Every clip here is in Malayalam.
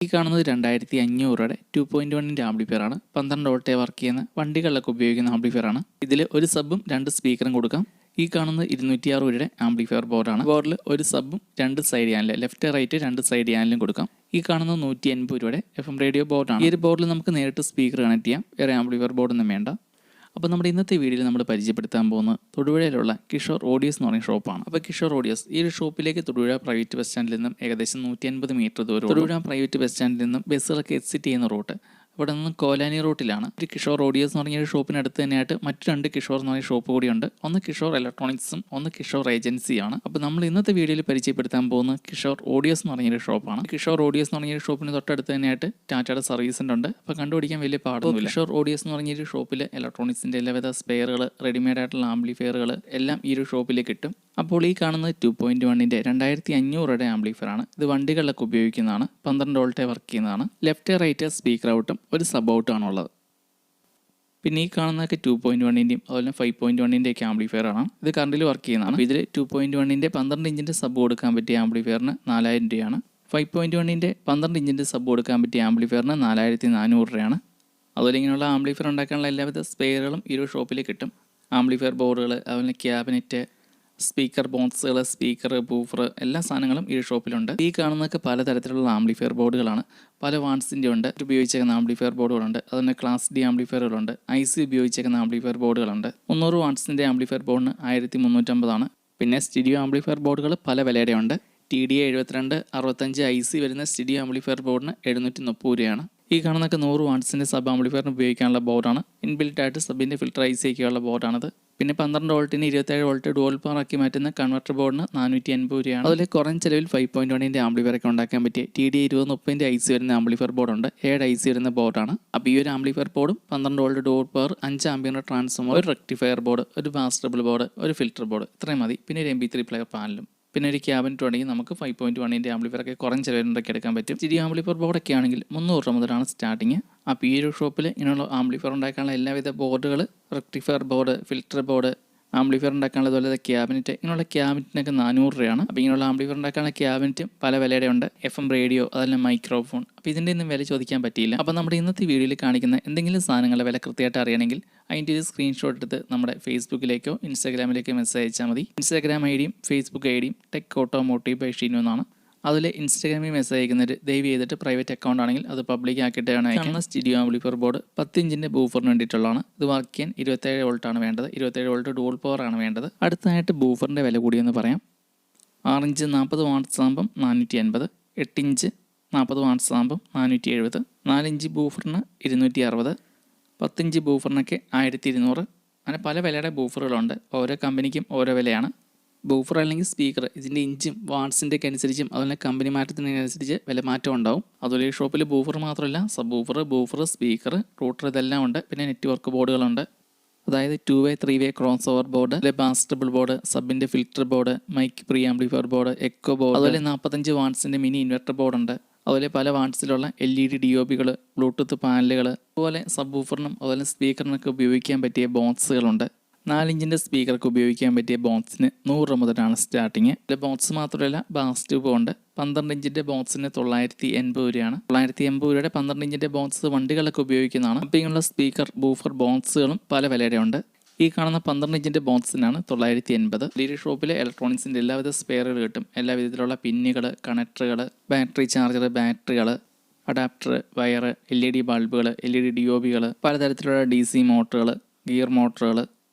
ഈ കാണുന്നത് 2500 2.1 ആംപ്ലിഫയർ ആണ്. 12 വോൾട്ടേ വർക്ക് ചെയ്യുന്ന വണ്ടികളിലൊക്കെ ഉപയോഗിക്കുന്ന ആംപ്ലിഫയർ ആണ്. ഇതിൽ ഒരു സബും 2 സ്പീക്കറും കൊടുക്കാം. ഈ കാണുന്നത് 206 ആംപ്ലിഫയർ ബോർഡാണ്. ബോർഡിൽ ഒരു സബും 2 side channel left right 2 side ചാനലും കൊടുക്കാം. ഈ കാണുന്നത് 180 FM റേഡിയോ ബോർഡാണ്. ഈ ഒരു ബോർഡിൽ നമുക്ക് നേരിട്ട് സ്പീക്കർ കണക്ട് ചെയ്യാം. വേറെ ആംപ്ലിഫയർ ബോർഡൊന്നും വേണ്ട. അപ്പോൾ നമ്മുടെ ഇന്നത്തെ വീഡിയോയിൽ നമ്മൾ പരിചയപ്പെടുത്താൻ പോകുന്നത് തൊടുപുഴയിലുള്ള കിഷോർ ഓഡിയോസ് എന്ന് പറയുന്ന ഷോപ്പാണ്. അപ്പോൾ കിഷോർ ഓഡിയോസ് ഈ ഒരു ഷോപ്പിലേക്ക് തൊടുപുഴ പ്രൈവറ്റ് ബസ് സ്റ്റാൻഡിൽ നിന്നും ഏകദേശം 150 മീറ്റർ ദൂരം. തൊടുപുഴ പ്രൈവറ്റ് ബസ് സ്റ്റാൻഡിൽ നിന്നും ബസ്സുകളൊക്കെ എക്സിറ്റ് ചെയ്യുന്ന റൂട്ട് ഇവിടെ നിന്ന് കോലാനി റൂട്ടിലാണ്. ഒരു കിഷോർ ഓഡിയോസ് എന്ന് പറഞ്ഞ ഒരു ഷോപ്പിനടുത്ത് തന്നെയായിട്ട് മറ്റു 2 കിഷോർ എന്ന് പറയുന്ന ഷോപ്പ് കൂടിയുണ്ട്. ഒന്ന് കിഷോർ ഇലക്ട്രോണിക്സും ഒന്ന് കിഷോർ ഏജൻസിയാണ്. അപ്പോൾ നമ്മൾ ഇന്നത്തെ വീഡിയോയിൽ പരിചയപ്പെടുത്താൻ പോകുന്ന കിഷോർ ഓഡിയോസ് എന്ന് പറഞ്ഞൊരു ഷോപ്പാണ്. കിഷോർ ഓഡിയോസ് എന്ന് പറഞ്ഞൊരു ഷോപ്പിന് തൊട്ടടുത്ത് തന്നെയായിട്ട് ടാറ്റയുടെ സർവീസ് ഉണ്ട്. അപ്പോൾ കണ്ടുപിടിക്കാൻ വലിയ പാടൊന്നുമില്ല. കിഷോർ ഓഡിയോസ് എന്ന് പറഞ്ഞൊരു ഷോപ്പിൽ ഇലക്ട്രോണിക്സിൻ്റെ എല്ലാവിധ സ്പെയറുകൾ, റെഡിമെയ്ഡ് ആയിട്ടുള്ള ആംപ്ലിഫയറുകൾ എല്ലാം ഈ ഒരു ഷോപ്പിൽ കിട്ടും. അപ്പോൾ ഈ കാണുന്നത് 2.1 2500 ആംപ്ലിഫയർ ആണ്. ഇത് വണ്ടികളിലൊക്കെ ഉപയോഗിക്കുന്നതാണ്. 12 വോൾട്ടേ വർക്ക് ചെയ്യുന്നതാണ്. ലെഫ്റ്റ് റൈറ്റ് സ്പീക്കർ ഔട്ടും ഒരു സബ് ഔട്ടുമാണ് ഉള്ളത്. പിന്നെ ഈ കാണുന്നതൊക്കെ 2.1 അതുപോലെ 5.1 ഒക്കെ ആംപ്ലിഫയർ ആണ്. ഇത് കറണ്ടിൽ വർക്ക് ചെയ്യുന്നതാണ്. ഇതിൽ 2.1 12 ഇഞ്ചിൻ്റെ സബ് കൊടുക്കാൻ പറ്റിയ ആംപ്ലിഫയറിന് 4000 രൂപയാണ്. 5.1 12 ഇഞ്ചിൻ്റെ സബ് കൊടുക്കാൻ പറ്റിയ ആംപ്ലിഫയറിന് 4400 രൂപയാണ്. അതുപോലെ ഇങ്ങനെയുള്ള ആംപ്ലിഫയർ ഉണ്ടാക്കാനുള്ള എല്ലാവിധ സ്പെയറുകളും ഈ ഒരു ഷോപ്പിൽ കിട്ടും. ആംപ്ലിഫയർ ബോർഡുകൾ, അതുപോലെ ക്യാബിനറ്റ്, സ്പീക്കർ ബോക്സുകൾ, സ്പീക്കർ, ബൂഫർ എല്ലാ സാധനങ്ങളും ഈ ഷോപ്പിലുണ്ട്. ഈ കാണുന്നതൊക്കെ പലതരത്തിലുള്ള ആംപ്ലിഫയർ ബോർഡുകളാണ്. പല വാട്ട്സിൻ്റെ ഉണ്ട്. ഉപയോഗിച്ചേക്കുന്ന ആംപ്ലിഫയർ ബോർഡുകളുണ്ട്. അതുപോലെ ക്ലാസ് ഡി ആംപ്ലിഫയറുകളുണ്ട്. IC ഉപയോഗിച്ചേക്കുന്ന ആംപ്ലിഫയർ ബോർഡുകളുണ്ട്. 300 വാട്ട്സിൻ്റെ ആംപ്ലിഫയർ ബോർഡിന് 1350 പിന്നെ സ്റ്റീരിയോ ആംപ്ലിഫയർ ബോർഡുകൾ പല വിലയുടെ ഉണ്ട്. TDA 72 65 IC വരുന്ന സ്റ്റീരിയോ ആംപ്ലിഫയർ ബോർഡിന് 730 രൂപയാണ്. ഈ കാണുന്നതൊക്കെ 100 വാട്ട്സിൻ്റെ സബ് ആംപ്ലിഫയറിന് ഉപയോഗിക്കാനുള്ള ബോർഡാണ്. ഇൻബിൽറ്റ് ആയിട്ട് സബിൻ്റെ ഫിൽറ്റർ IC ഒക്കെയുള്ള ബോർഡാണിത്. പിന്നെ 12 വോൾട്ടിന് 27 വോൾട്ട് ഡുവൽ പവർ ആക്കി മാറ്റുന്ന കൺവെർട്ടർ ബോർഡിന് 450 രൂപയാണ്. അതിൽ കുറഞ്ഞ ചിലവിൽ 5.1 ആംപ്ലിഫയർ ഒക്കെ ഉണ്ടാക്കാൻ പറ്റിയ TDA 2030 IC വരുന്ന ആംപ്ലിഫയർ ബോർഡുണ്ട്. 7 IC വരുന്ന ബോർഡാണ്. അപ്പോൾ ഈ ഒരു ആംപ്ലിഫയർ ബോർഡും 12 volt dual power 5 ampere transformer, ഒരു റെക്ടിഫയർ ബോർഡ്, ഒരു ബാസ്റ്റബിൾ ബോർഡ്, ഒരു ഫിൽറ്റർ ബോർഡ് ഇത്രയും മതി. പിന്നെ ഒരു MP3 പ്ലെയർ പാനലും പിന്നെ ഒരു ക്യാബിനറ്റ് ഉണ്ടെങ്കിൽ നമുക്ക് 5.1 ആംപ്ലിഫയർ ഒക്കെ കുറഞ്ഞ ചിലവിലൊക്കെ എടുക്കാൻ പറ്റും. സ്റ്റീരിയോ ആംപ്ലിഫയർ ബോർഡൊക്കെ ആണെങ്കിൽ 300 രൂപ മുതലാണ് സ്റ്റാർട്ടിങ്. അപ്പോൾ ഈ ഒരു ഷോപ്പിൽ ഇങ്ങനെയുള്ള ആംപ്ലിഫയർ ഉണ്ടാക്കാനുള്ള എല്ലാവിധ ബോർഡുകൾ, rectifier board, filter board, amplifier ഉണ്ടാക്കാനുള്ള അതുപോലെ ക്യാബിനറ്റ്, ഇങ്ങനെയുള്ള ക്യാബിനറ്റിനൊക്കെ 400 രൂപയാണ്. അപ്പോൾ ഇങ്ങനെയുള്ള ആംപ്ലിഫയർ ഉണ്ടാക്കാനുള്ള ക്യാബിനറ്റും പല വിലയുടെ ഉണ്ട്. FM റേഡിയോ, അതല്ല മൈക്രോഫോൺ. അപ്പോൾ ഇതിൻ്റെ ഒന്നും വില ചോദിക്കാൻ പറ്റിയില്ല. അപ്പോൾ നമ്മുടെ ഇന്നത്തെ വീഡിയോയിൽ കാണിക്കുന്ന എന്തെങ്കിലും സാധനങ്ങളുടെ വില കൃത്യമായിട്ട് അറിയണമെങ്കിൽ അതിൻ്റെ ഒരു സ്ക്രീൻഷോട്ട് എടുത്ത് നമ്മുടെ ഫേസ്ബുക്കിലേക്കോ ഇൻസ്റ്റാഗ്രാമിലേക്കോ മെസ്സേജ് അയച്ചാൽ മതി. ഇൻസ്റ്റാഗ്രാം ഐഡിയും ഫേസ്ബുക്ക് ഐഡിയും ടെക് ഓട്ടോമോട്ടീവ് ബൈ ഷീനു എന്നാണ്. അതിൽ ഇൻസ്റ്റാഗ്രാമിൽ മെസ്സേജ് അയക്കുന്നവർ ദയവ് ചെയ്തിട്ട് പ്രൈവറ്റ് അക്കൗണ്ട് ആണെങ്കിൽ അത് പബ്ലിക് ആക്കിയിട്ടാണ് അയക്കുന്ന. സ്റ്റീരിയോ ആംപ്ലിഫയർ ബോർഡ് 10 ഇഞ്ചിൻ്റെ ബൂഫറിന് വേണ്ടിയിട്ടുള്ളതാണ്. ഇത് വർക്ക് ചെയ്യാൻ 27 വോൾട്ടാണ് വേണ്ടത്. 27 വോൾട്ട് ഡുവൽ പവർ ആണ് വേണ്ടത്. അടുത്തതായിട്ട് ബൂഫറിൻ്റെ വില കൂടിയെന്ന് പറയാം. 6 ഇഞ്ച് 40 വാട്ട്സ് ആകുമ്പം 450, 8 ഇഞ്ച് 40 വാട്ട്സ് ആകുമ്പം 470, 4 ഇഞ്ച് ബൂഫറിന് 260, 10 ഇഞ്ച് ബൂഫറിനൊക്കെ 1200. അങ്ങനെ പല വിലയുടെ ബൂഫറുകളുണ്ട്. ഓരോ കമ്പനിക്കും ഓരോ വിലയാണ്. ബൂഫർ അല്ലെങ്കിൽ സ്പീക്കർ ഇതിൻ്റെ ഇഞ്ചും വാട്ട്സിൻ്റെ ഒക്കെ അനുസരിച്ചും അതുപോലെ കമ്പനി മാറ്റത്തിനനുസരിച്ച് വില മാറ്റം ഉണ്ടാവും. അതുപോലെ ഈ ഷോപ്പിൽ ബൂഫർ മാത്രമല്ല സബ് ബൂഫർ, സ്പീക്കർ, റൂട്ടർ ഇതെല്ലാം ഉണ്ട്. പിന്നെ നെറ്റ്വർക്ക് ബോർഡുകളുണ്ട്. അതായത് 2-way 3-way crossover board, ബാസ്റ്റബിൾ ബോർഡ്, സബിൻ്റെ filter board, mic pre amplifier board, echo board, അതുപോലെ 45 വാട്ട്സിൻ്റെ മിനി ഇൻവെർട്ടർ ബോർഡുണ്ട്. അതുപോലെ പല വാട്ട്സിലുള്ള LED DOPകൾ, ബ്ലൂടൂത്ത് പാനലുകൾ, അതുപോലെ സബ് ബൂഫറിനും അതുപോലെ സ്പീക്കറിനൊക്കെ ഉപയോഗിക്കാൻ പറ്റിയ ബോക്സുകളുണ്ട്. 4 ഇഞ്ചിൻ്റെ സ്പീക്കർക്ക് ഉപയോഗിക്കാൻ പറ്റിയ ബോക്സിന് 100 രൂപ മുതലാണ് സ്റ്റാർട്ടിങ്. ബോക്സ് മാത്രമല്ല ബാസ് ട്യൂബും ഉണ്ട്. 12 ഇഞ്ചിൻ്റെ ബോക്സിന് 980 രൂപയാണ്. 980 രൂപയുടെ 12 ഇഞ്ചിൻ്റെ ബോക്സ് വണ്ടികളൊക്കെ ഉപയോഗിക്കുന്നതാണ്. അപ്പോൾ ഇങ്ങനെയുള്ള സ്പീക്കർ, ബൂഫർ ബോക്സുകളും പല വിലയുടെ ഉണ്ട്. ഈ കാണുന്ന 12 ഇഞ്ചിൻ്റെ ബോക്സിനാണ് 980. ഈ ഷോപ്പിൽ ഇലക്ട്രോണിക്സിൻ്റെ എല്ലാവിധ സ്പെയറുകൾ കിട്ടും. എല്ലാ വിധത്തിലുള്ള പിന്നുകൾ, കണക്ടറുകൾ, ബാറ്ററി ചാർജർ, ബാറ്ററികൾ, അഡാപ്റ്റർ, വയർ, LED ബൾബുകൾ, LED DOPകൾ, പലതരത്തിലുള്ള DC മോട്ടറുകൾ, ഗിയർ മോട്ടറുകൾ,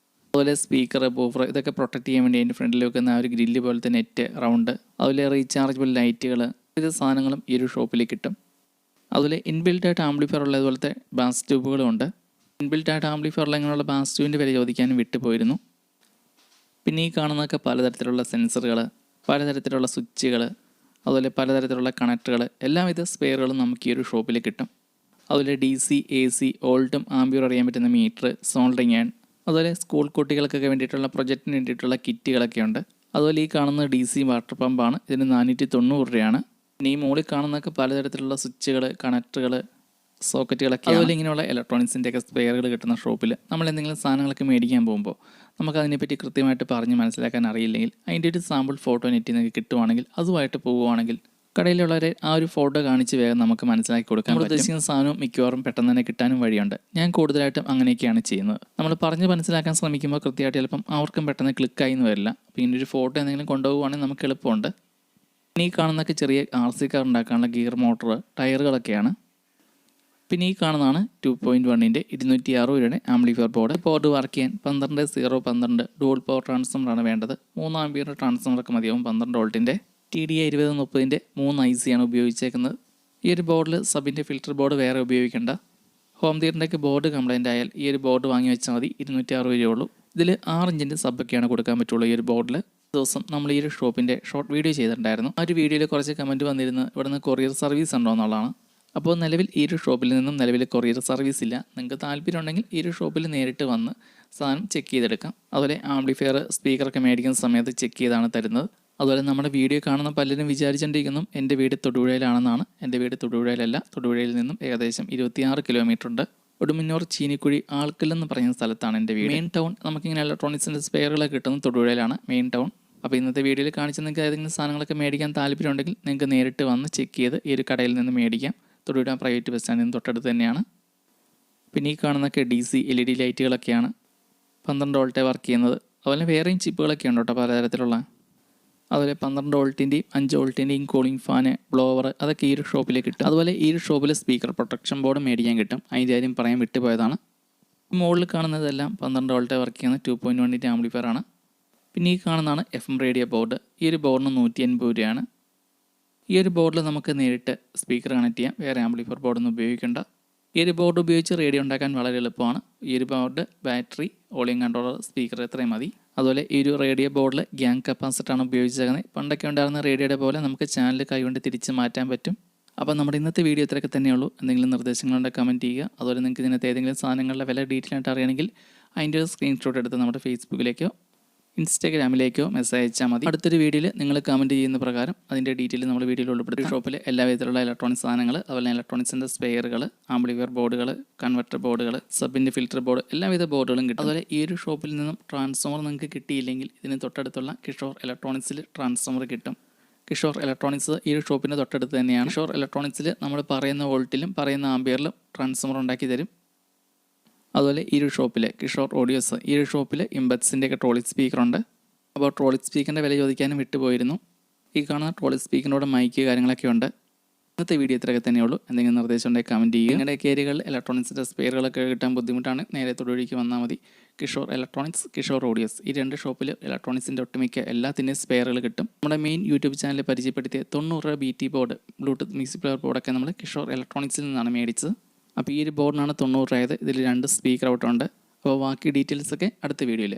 അതുപോലെ സ്പീക്കർ, ബൂഫർ ഇതൊക്കെ പ്രൊട്ടക്ട് ചെയ്യാൻ വേണ്ടി അതിൻ്റെ ഫ്രണ്ടിൽ വെക്കുന്ന ആ ഒരു ഗ്രില്ല് പോലത്തെ നെറ്റ് റൗണ്ട്, അതുപോലെ റീചാർജബിൾ ലൈറ്റുകൾ, ഇത് സാധനങ്ങളും ഈ ഒരു ഷോപ്പിൽ കിട്ടും. അതുപോലെ ഇൻബിൽറ്റ് ആയിട്ട് ആംപ്ലിഫയർ ഉള്ള അതുപോലത്തെ ബാസ് ട്യൂബുകളും ഉണ്ട്. ഇൻബിൽറ്റ് ആയിട്ട് ആംപ്ലിഫയർ ഉള്ള ഇങ്ങനെയുള്ള ബാസ് ട്യൂബിൻ്റെ വില ചോദിക്കാനും വിട്ടുപോയിരുന്നു. പിന്നെ ഈ കാണുന്നതൊക്കെ പലതരത്തിലുള്ള സെൻസറുകൾ, പലതരത്തിലുള്ള സ്വിച്ചുകൾ, അതുപോലെ പലതരത്തിലുള്ള കണക്ടറുകൾ, എല്ലാവിധ സ്പെയറുകളും നമുക്ക് ഈ ഒരു ഷോപ്പിൽ കിട്ടും. അതുപോലെ DC, AC, വോൾട്ടും ആംപിയർ അറിയാൻ പറ്റുന്ന മീറ്റർ, സോൾഡറിങ് ആൻഡ്, അതുപോലെ സ്കൂൾ കുട്ടികൾക്കൊക്കെ വേണ്ടിയിട്ടുള്ള പ്രൊജക്റ്റിന് വേണ്ടിയിട്ടുള്ള കിറ്റുകളൊക്കെ ഉണ്ട്. അതുപോലെ ഈ കാണുന്ന DC വാട്ടർ പമ്പാണ്. ഇതിന് 490 രൂപയാണ്. പിന്നെ ഈ മുകളിൽ കാണുന്നതൊക്കെ പലതരത്തിലുള്ള സ്വിച്ചുകൾ, കണക്ടറുകൾ, സോക്കറ്റുകളൊക്കെ. അതുപോലെ ഇങ്ങനെയുള്ള ഇലക്ട്രോണിക്സിൻ്റെ ഒക്കെ സ്പെയറുകൾ കിട്ടുന്ന ഷോപ്പിൽ നമ്മൾ എന്തെങ്കിലും സാധനങ്ങളൊക്കെ മേടിക്കാൻ പോകുമ്പോൾ നമുക്കതിനെപ്പറ്റി കൃത്യമായിട്ട് പറഞ്ഞ് മനസ്സിലാക്കാൻ അറിയില്ലെങ്കിൽ അതിൻ്റെ ഒരു സാമ്പിൾ ഫോട്ടോ നെറ്റിൽ നിന്ന് കിട്ടുവാണെങ്കിൽ അതുമായിട്ട് പോവുകയാണെങ്കിൽ കടയിലുള്ളവരെ ആ ഒരു ഫോട്ടോ കാണിച്ച് വേഗം നമുക്ക് മനസ്സിലാക്കി കൊടുക്കാൻ പറ്റും. ഉദ്ദേശിക്കുന്ന സാധനവും മിക്കവാറും പെട്ടെന്ന് തന്നെ കിട്ടാനും വഴിയുണ്ട്. ഞാൻ കൂടുതലായിട്ടും അങ്ങനെയൊക്കെയാണ് ചെയ്യുന്നത്. നമ്മൾ പറഞ്ഞ് മനസ്സിലാക്കാൻ ശ്രമിക്കുമ്പോൾ കൃത്യമായിട്ട് ചിലപ്പം അവർക്കും പെട്ടെന്ന് ക്ലിക്കായി എന്ന് വരില്ല. അപ്പോൾ ഇതിൻ്റെ ഒരു ഫോട്ടോ എന്തെങ്കിലും കൊണ്ടുപോകുവാണെങ്കിൽ നമുക്ക് എളുപ്പമുണ്ട്. പിന്നെ ഈ കാണുന്നതൊക്കെ ചെറിയ RC കാർ ഉണ്ടാക്കാനുള്ള ഗിയർ മോട്ടർ, ടയറുകളൊക്കെയാണ്. പിന്നെ ഈ കാണുന്നതാണ് 2.1-ൻ്റെ 260 രൂപയുടെ ആംപ്ലിഫയർ ബോർഡ് വർക്ക് ചെയ്യാൻ 12-0-12 ഡുവൽ പവർ ട്രാൻസ്ഫോമറാണ് വേണ്ടത്. 3 ആംപിയർ ട്രാൻസ്ഫോമറൊക്കെ മതിയാവും. 12 വോൾട്ടിൻ്റെ TDI 2030-ൻ്റെ 3 IC ആണ് ഉപയോഗിച്ചേക്കുന്നത്. ഈ ഒരു ബോർഡിൽ സബിൻ്റെ ഫിൽറ്റർ ബോർഡ് വേറെ ഉപയോഗിക്കേണ്ട. ഹോം തിയേറ്ററിൻ്റെയൊക്കെ ബോർഡ് കംപ്ലൈൻ്റ് ആയാൽ ഈ ഒരു ബോർഡ് വാങ്ങി വെച്ചാൽ മതി. 260 രൂപയുള്ളൂ. ഇതിൽ 6 ഇഞ്ചിൻ്റെ സബൊക്കെയാണ് കൊടുക്കാൻ പറ്റുള്ളൂ ഈ ഒരു ബോർഡിൽ. ദിവസം നമ്മൾ ഈ ഒരു ഷോപ്പിൻ്റെ ഷോർട്ട് വീഡിയോ ചെയ്തിട്ടുണ്ടായിരുന്നു. ആ ഒരു വീഡിയോയിൽ കുറച്ച് കമൻറ്റ് വന്നിരുന്നു ഇവിടുന്ന് കൊറിയർ സർവീസ് ഉണ്ടോ എന്നുള്ളതാണ്. അപ്പോൾ നിലവിൽ ഈ ഒരു ഷോപ്പിൽ നിന്നും നിലവിൽ കൊറിയർ സർവീസ് ഇല്ല. നിങ്ങൾക്ക് താല്പര്യം ഉണ്ടെങ്കിൽ ഈ ഒരു ഷോപ്പിൽ നേരിട്ട് വന്ന് സാധനം ചെക്ക് ചെയ്തെടുക്കാം. അതുപോലെ ആംപ്ലിഫയർ, സ്പീക്കറൊക്കെ മേടിക്കുന്ന സമയത്ത് ചെക്ക് ചെയ്താണ് തരുന്നത്. അതുപോലെ നമ്മുടെ വീഡിയോ കാണുന്ന പലരും വിചാരിച്ചുകൊണ്ടിരിക്കുന്നു എൻ്റെ വീട് തൊടുപുഴയിലാണെന്നാണ്. എൻ്റെ വീട് തൊടുപുഴയിലല്ല. തൊടുപുഴയിൽ നിന്നും ഏകദേശം 26 കിലോമീറ്റർ ഉണ്ട്. ഉടുമ്പന്നൂർ ചീനിക്കുഴി ആൾക്കല്ലെന്ന് പറയുന്ന സ്ഥലത്താണ് എൻ്റെ വീട്. മെയിൻ ടൗൺ നമുക്കിങ്ങനെ ഇലക്ട്രോണിക്സിൻ്റെ സ്പെയറുകളൊക്കെ കിട്ടുന്നത് തൊടുപുഴയിലാണ്, മെയിൻ ടൗൺ. അപ്പോൾ ഇന്നത്തെ വീഡിയോയിൽ കാണിച്ച നിങ്ങൾക്ക് ഏതെങ്കിലും സാധനങ്ങളൊക്കെ മേടിക്കാൻ താല്പര്യമുണ്ടെങ്കിൽ നിങ്ങൾക്ക് നേരിട്ട് വന്ന് ചെക്ക് ചെയ്ത് ഈ ഒരു കടയിൽ നിന്ന് മേടിക്കാം. തൊടുപുഴ പ്രൈവറ്റ് ബസ് സ്റ്റാൻഡിൽ നിന്ന് തൊട്ടടുത്ത് തന്നെയാണ്. പിന്നെ ഈ കാണുന്നതൊക്കെ DC LED ലൈറ്റുകളൊക്കെയാണ്. 12 വോൾട്ടേ വർക്ക് ചെയ്യുന്നത്. അതുപോലെ വേറെയും ചിപ്പുകളൊക്കെ ഉണ്ട് കേട്ടോ പലതരത്തിലുള്ള. അതുപോലെ 12 വോൾട്ടിൻ്റെയും 5 വോൾട്ടിൻ്റെയും കൂളിംഗ് ഫാന്, ബ്ലോവർ അതൊക്കെ ഈ ഒരു ഷോപ്പിൽ കിട്ടും. അതുപോലെ ഈ ഒരു ഷോപ്പിൽ സ്പീക്കർ പ്രൊട്ടക്ഷൻ ബോർഡ് മേടിക്കാൻ കിട്ടും. അതിൻ്റെ കാര്യം പറയാൻ വിട്ടുപോയതാണ്. മുകളിൽ കാണുന്നതെല്ലാം 12 വോൾട്ടേ വർക്ക് ചെയ്യുന്ന 2.1-ൻ്റെ ആംപ്ലിഫയർ ആണ്. പിന്നെ ഈ കാണുന്നതാണ് FM റേഡിയോ ബോർഡ്. ഈ ഒരു ബോർഡിന് 180 രൂപയാണ്. ഈ ഒരു ബോർഡിൽ നമുക്ക് നേരിട്ട് സ്പീക്കർ കണക്ട് ചെയ്യാം. വേറെ ആംപ്ലിഫയർ ബോർഡൊന്നും ഉപയോഗിക്കേണ്ട. ഈ ഒരു ബോർഡ് ഉപയോഗിച്ച് റേഡിയോ ഉണ്ടാക്കാൻ വളരെ എളുപ്പമാണ്. ഈ ഒരു board battery, volume controller, speaker ഇത്രയും മതി. അതുപോലെ ഈ ഒരു റേഡിയോ ബോർഡിൽ ഗ്യാങ് കപ്പാസിറ്ററാണ് ഉപയോഗിച്ചേക്കുന്നത്. പണ്ടൊക്കെ ഉണ്ടായിരുന്ന റേഡിയോയുടെ പോലെ നമുക്ക് ചാനൽ കൈകൊണ്ട് തിരിച്ച് മാറ്റാൻ പറ്റും. അപ്പോൾ നമ്മുടെ ഇന്നത്തെ വീഡിയോ ഇത്രയൊക്കെ തന്നെയുള്ളൂ. എന്തെങ്കിലും നിർദ്ദേശങ്ങളുണ്ടെങ്കിൽ കമൻറ്റ് ചെയ്യുക. അതുപോലെ നിങ്ങൾക്ക് ഇതിനകത്ത് ഏതെങ്കിലും സാധനങ്ങളുടെ വില ഡീറ്റെയിൽ ആയിട്ട് അറിയണമെങ്കിൽ അതിൻ്റെ ഒരു സ്ക്രീൻഷോട്ട് എടുത്ത് നമ്മുടെ ഫേസ്ബുക്കിലേക്കോ ഇൻസ്റ്റാഗ്രാമിലേക്കോ മെസ്സേജ് അയച്ചാൽ മതി. അടുത്തൊരു വീഡിയോയിൽ നിങ്ങൾ കമൻറ്റ് ചെയ്യുന്ന പ്രകാരം അതിൻ്റെ ഡീറ്റെയിൽ നമ്മൾ വീഡിയോയിൽ ഉൾപ്പെടുത്തി. ഷോപ്പിൽ എല്ലാ വിധത്തിലുള്ള ഇലക്ട്രോണിക്സ് സാധനങ്ങൾ, അതുപോലെ ഇലക്ട്രോണിക്സിൻ്റെ സ്പെയറുകൾ, ആംപ്ലിഫയർ ബോർഡുകൾ, കൺവെർട്ടർ ബോർഡുകൾ, സബിൻ്റെ ഫിൽറ്റർ ബോർഡ്, എല്ലാവിധ ബോർഡുകളും കിട്ടും. അതുപോലെ ഈ ഒരു ഷോപ്പിൽ നിന്നും ട്രാൻസ്ഫോമർ നിങ്ങൾക്ക് കിട്ടിയില്ലെങ്കിൽ ഇതിന് തൊട്ടടുത്തുള്ള കിഷോർ ഇലക്ട്രോണിക്സിൽ ട്രാൻസ്ഫോമർ കിട്ടും. കിഷോർ ഇലക്ട്രോണിക്സ് ഈ ഒരു ഷോപ്പിൻ്റെ തൊട്ടടുത്ത് തന്നെയാണ്. കിഷോർ ഇലക്ട്രോണിക്സിൽ നമ്മൾ പറയുന്ന വോൾട്ടിലും പറയുന്ന ആംപിയറിലും ട്രാൻസ്ഫോമർ ഉണ്ടാക്കി തരും. അതുപോലെ ഈ ഒരു ഷോപ്പിൽ കിഷോർ ഓഡിയോസ്, ഈ ഒരു ഷോപ്പിൽ ഇംബത്സിൻ്റെയൊക്കെ ട്രോളിക് സ്പീക്കറുണ്ട്. അപ്പോൾ ട്രോളിക് സ്പീക്കറിൻ്റെ വില ചോദിക്കാനും വിട്ടുപോയിരുന്നു. ഈ കാണുന്ന ട്രോളിക് സ്പീക്കറിനോട് മൈക്ക് കാര്യങ്ങളൊക്കെ ഉണ്ട്. ഇന്നത്തെ വീഡിയോ ഇത്രയൊക്കെ തന്നെയുള്ളൂ. എന്തെങ്കിലും നിർദ്ദേശം ഉണ്ടെങ്കിൽ കമൻറ്റ് ചെയ്യുക. നിങ്ങളുടെ ഏരിയകളിൽ ഇലക്ട്രോണിക്സിൻ്റെ സ്പെയറുകളൊക്കെ കിട്ടാൻ ബുദ്ധിമുട്ടാണ്, നേരെ തൊടുപുഴയ്ക്ക് വന്നാൽ മതി. കിഷോർ ഇലക്ട്രോണിക്സ്, കിഷോർ ഓഡിയോസ്, ഈ 2 ഷോപ്പിൽ ഇലക്ട്രോണിക്സിൻ്റെ ഒട്ടുമിക്ക എല്ലാത്തിൻ്റെയും സ്പെയറുകൾ കിട്ടും. നമ്മുടെ മെയിൻ യൂട്യൂബ് ചാനലിൽ പരിചയപ്പെടുത്തിയ 90 രൂപ BT board, Bluetooth music player ബോർഡൊക്കെ നമ്മൾ കിഷോർ ഇലക്ട്രോണിക്സിൽ നിന്നാണ് മേടിച്ചത്. അപ്പോൾ ഈ ഒരു ബോർഡിനാണ് 90 രൂപ ആയത്. ഇതിൽ 2 സ്പീക്കർ ഔട്ടുണ്ട്. അപ്പോൾ ബാക്കി ഡീറ്റെയിൽസൊക്കെ അടുത്ത വീഡിയോയിൽ